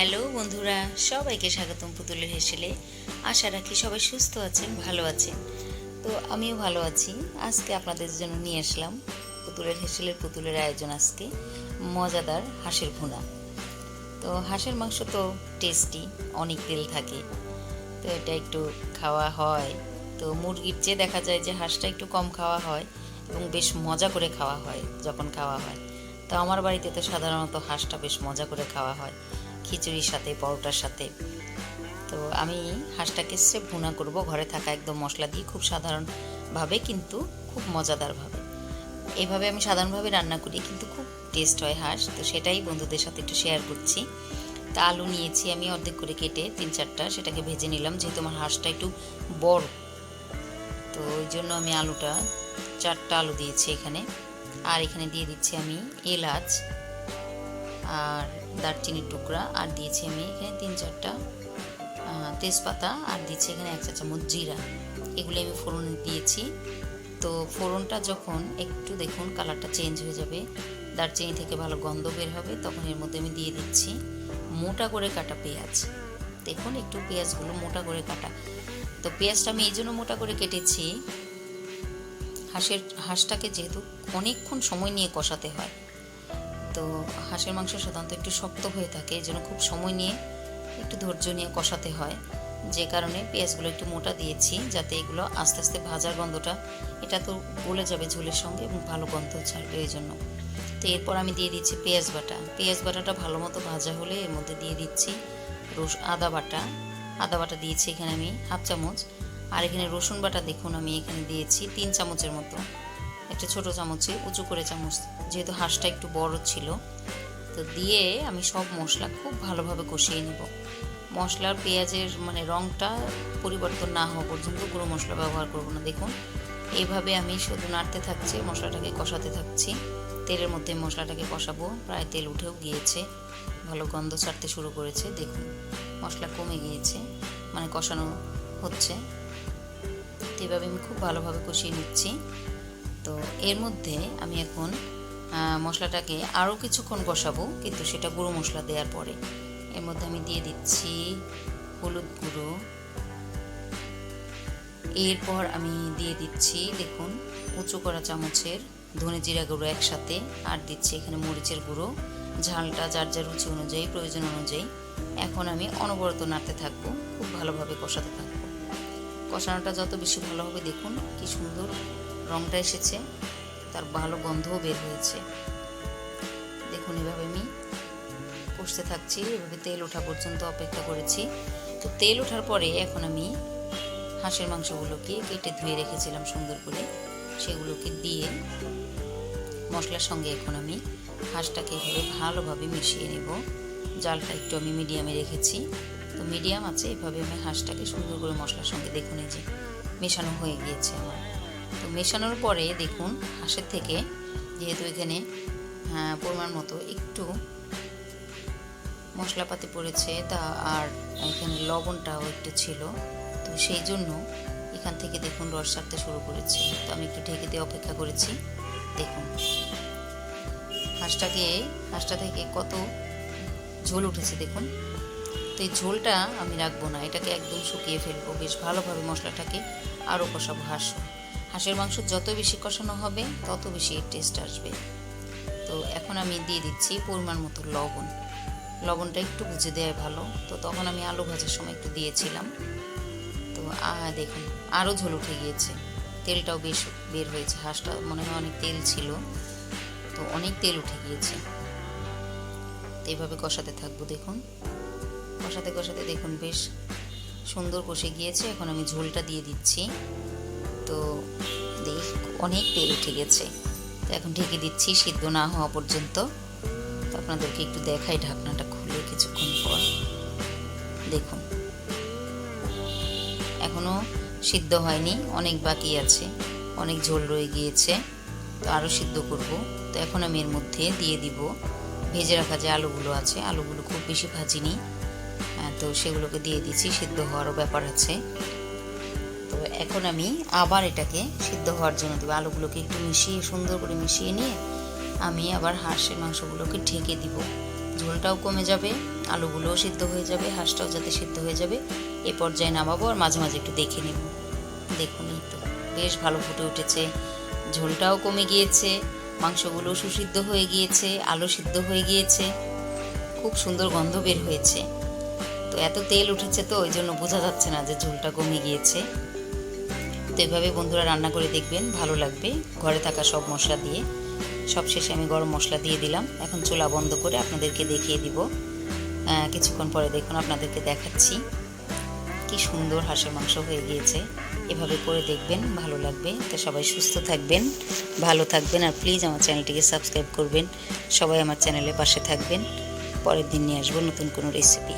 Hello বন্ধুরা, সবাইকে স্বাগতম পুতুলের হেসেলে। আশা রাখি সবাই সুস্থ আছেন, ভালো আছেন। তো আমিও ভালো আছি। আজকে আপনাদের জন্য নিয়ে আসলাম পুতুলের হেসেলের পুতুলের আয়োজন। আজকে মজাদার হাঁসের ভুনা। তো হাঁসের মাংস তো টেস্টি, অনেক তেল থাকে, তো এটা একটু খাওয়া হয়। তো মুরগির চেয়ে দেখা যায় যে হাঁসটা একটু কম খাওয়া হয় এবং বেশ মজা করে খাওয়া হয় যখন খাওয়া হয়। তো আমার বাড়িতে তো সাধারণত হাঁসটা বেশ মজা করে খাওয়া হয়, খিচুড়ির সাথে, পরোটার সাথে। তো আমি হাঁসটাকে স্রেফ ভুনা করব ঘরে থাকা একদম মশলা দিয়ে, খুব সাধারণভাবে কিন্তু খুব মজাদারভাবে। এইভাবে আমি সাধারণভাবে রান্না করি, কিন্তু খুব টেস্ট হয় হাঁস। তো সেটাই বন্ধুদের সাথে একটু শেয়ার করছি। তা আলু নিয়েছি আমি অর্ধেক করে কেটে 3-4টা, সেটাকে ভেজে নিলাম। যেহেতু আমার হাঁসটা একটু বড়, তো ওই জন্য আমি আলুটা 4টা আলু দিয়েছি এখানে। আর এখানে দিয়ে দিচ্ছি আমি এলাচ আর দারচিনির টুকরা, আর দিয়েছি আমি এখানে 3-4টা তেজপাতা, আর দিচ্ছি এখানে 1 চা চামচ জিরা। এগুলো আমি ফোড়নে দিয়েছি। তো ফোড়নটা যখন একটু দেখুন কালারটা চেঞ্জ হয়ে যাবে, দারচিনি থেকে ভালো গন্ধ বের হবে, তখন এর মধ্যে আমি দিয়ে দিচ্ছি মোটা করে কাটা পেঁয়াজ। দেখুন একটু পেঁয়াজগুলো মোটা করে কাটা। তো পেঁয়াজটা আমি এই জন্য মোটা করে কেটেছি, হাঁসটাকে যেহেতু অনেকক্ষণ সময় নিয়ে কষাতে হয়। তো হাঁসের মাংস সাধারণত একটু শক্ত হয়ে থাকে, এই জন্য খুব সময় নিয়ে একটু ধৈর্য নিয়ে কষাতে হয়। যে কারণে পেঁয়াজগুলো একটু মোটা দিয়েছি, যাতে এগুলো আস্তে আস্তে ভাজার গন্ধটা, এটা তো গলে যাবে ঝোলের সঙ্গে এবং ভালো গন্ধ ছাড়বে এই জন্য। তো এরপর আমি দিয়ে দিচ্ছি পেঁয়াজ বাটা। পেঁয়াজ বাটাটা ভালো মতো ভাজা হলে এর মধ্যে দিয়ে দিচ্ছি আদা বাটা। আদা বাটা দিয়েছি এখানে আমি 1/2 চামচ। আর এখানে রসুন বাটা দেখুন আমি এখানে দিয়েছি 3 চামচের মতো, একটা ছোটো চামচে উঁচু করে চামচ, যেহেতু হাঁসটা একটু বড় ছিল। তো দিয়ে আমি সব মশলা খুব ভালোভাবে কষিয়ে নেব। মশলার পেঁয়াজের রঙটা পরিবর্তন না হওয়া পর্যন্ত গুঁড়ো মশলা ব্যবহার করব না। দেখুন এইভাবে আমি শুধু নাড়তে থাকছি, মশলাটাকে কষাতে থাকছি। তেলের মধ্যে মশলাটাকে কষাবো, প্রায় তেল উঠেও গিয়েছে, ভালো গন্ধ ছাড়তে শুরু করেছে। দেখুন মশলা কমে গিয়েছে, কষানো হচ্ছে। তো এভাবে আমি খুব ভালোভাবে কষিয়ে নিচ্ছি। তো এর মধ্যে আমি এখন মশলাটাকে আরও কিছুক্ষণ কষাবো, কিন্তু সেটা গুঁড়ো মশলা দেওয়ার পরে। এর মধ্যে আমি দিয়ে দিচ্ছি হলুদ গুঁড়ো। এরপর আমি দিয়ে দিচ্ছি দেখুন উঁচু করা চামচের ধনে জিরা গুঁড়ো একসাথে, আর দিচ্ছি এখানে মরিচের গুঁড়ো। ঝালটা যার যার রুচি অনুযায়ী, প্রয়োজন অনুযায়ী। এখন আমি অনবরত নাড়তে থাকবো, খুব ভালোভাবে কষাতে থাকবো। কষানোটা যত বেশি ভালো হবে, দেখুন কি সুন্দর রঙটা এসেছে, তার ভালো গন্ধও বের হয়েছে। দেখুন এভাবে আমি কষতে থাকছি, এভাবে তেল ওঠা পর্যন্ত অপেক্ষা করেছি। তো তেল ওঠার পরে এখন আমি হাঁসের মাংসগুলোকে কেটে ধুয়ে রেখেছিলাম সুন্দর করে, সেগুলোকে দিয়ে মশলার সঙ্গে এখন আমি হাঁসটাকে এভাবে ভালোভাবে মিশিয়ে নেব। জালটা একটু আমি মিডিয়ামে রেখেছি। তো মিডিয়াম আছে, এভাবে আমি হাঁসটাকে সুন্দর করে মশলার সঙ্গে দেখুন এই যে মেশানো হয়ে গিয়েছে আমার। তো মেশানোর পরে দেখুন হাঁসের থেকে যেহেতু এখানে পরিমাণ মতো একটু মশলাপাতি পড়েছে, তা আর এখানে লবণটাও একটু ছিল, তো সেই জন্য এখান থেকে দেখুন রস ছাড়তে শুরু করেছে। তো আমি একটু ঢেকে দিয়ে অপেক্ষা করেছি। দেখুন হাঁসটা থেকে কত ঝোল উঠেছে দেখুন। তো এই ঝোলটা আমি রাখবো না, এটাকে একদম শুকিয়ে ফেলবো। বেশ ভালোভাবে মশলাটাকে আরও কষাবো। হাঁসের মাংস যত বেশি কষানো হবে তত বেশি এর টেস্ট আসবে। তো এখন আমি দিয়ে দিচ্ছি পরিমাণ মতো লবণ। লবণটা একটু বুঝে দেওয়া ভালো। তো তখন আমি আলু ভাজার সময় একটু দিয়েছিলাম। তো দেখুন আরও ঝোল উঠে গিয়েছে, তেলটাও বেশ বের হয়েছে। হাঁসটা মনে হয় অনেক তেল ছিল, তো অনেক তেল উঠে গিয়েছে। তো এইভাবে কষাতে থাকবো। দেখুন কষাতে কষাতে দেখুন বেশ সুন্দর কষে গিয়েছে। এখন আমি ঝোলটা দিয়ে দিচ্ছি। তো অনেক তেল উঠে গেছে। তো এখন ঢেকে দিচ্ছি সিদ্ধ না হওয়া পর্যন্ত। তো আপনাদেরকে একটু দেখাই ঢাকনাটা খুলে কিছুক্ষণ পর। দেখুন এখনও সিদ্ধ হয়নি, অনেক বাকি আছে, অনেক ঝোল রয়ে গিয়েছে। তো আরও সিদ্ধ করব। তো এখন আমি এর মধ্যে দিয়ে দিব ভেজে রাখা যে আলুগুলো আছে। আলুগুলো খুব বেশি ভাজিনি, তো সেগুলোকে দিয়ে দিচ্ছি, সিদ্ধ হওয়ারও ব্যাপার আছে। তো এখন আমি আবার এটাকে সিদ্ধ হওয়ার জন্য দেবো। আলুগুলোকে একটু মিশিয়ে সুন্দর করে মিশিয়ে নিয়ে আমি আবার হাঁসের মাংসগুলোকে ঢেকে দিব, ঝোলটাও কমে যাবে, আলুগুলোও সিদ্ধ হয়ে যাবে, হাঁসটাও যাতে সিদ্ধ হয়ে যাবে। এই পর্যায়ে নামাবো আর মাঝে মাঝে একটু দেখে নেব। দেখুন এই তো বেশ ভালো ফুটে উঠেছে, ঝোলটাও কমে গিয়েছে, মাংসগুলো সুসিদ্ধ হয়ে গিয়েছে, আলু সিদ্ধ হয়ে গিয়েছে, খুব সুন্দর গন্ধ বের হয়েছে। তো এত তেল উঠেছে তো ওই জন্য বোঝা যাচ্ছে না যে ঝোলটা কমে গিয়েছে। তো এভাবে বন্ধুরা রান্না করে দেখবেন, ভালো লাগবে। ঘরে থাকা সব মশলা দিয়ে সবশেষে আমি গরম মশলা দিয়ে দিলাম। এখন চুলা বন্ধ করে আপনাদেরকে দেখিয়ে দিব। কিছুক্ষণ পরে দেখুন আপনাদেরকে দেখাচ্ছি কি সুন্দর হাঁসের মাংস হয়ে গিয়েছে। এভাবে করে দেখবেন, ভালো লাগবে। তো সবাই সুস্থ থাকবেন, ভালো থাকবেন, আর প্লিজ আমার চ্যানেলটিকে সাবস্ক্রাইব করবেন। সবাই আমার চ্যানেলের পাশে থাকবেন। পরের দিন নিয়ে আসবো নতুন কোনো রেসিপি।